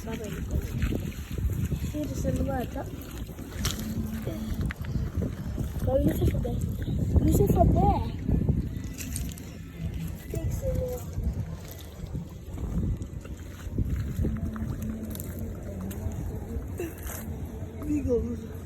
babalik. Hier is een water. Go listen for that. Listen for that. Fix it. Beagles.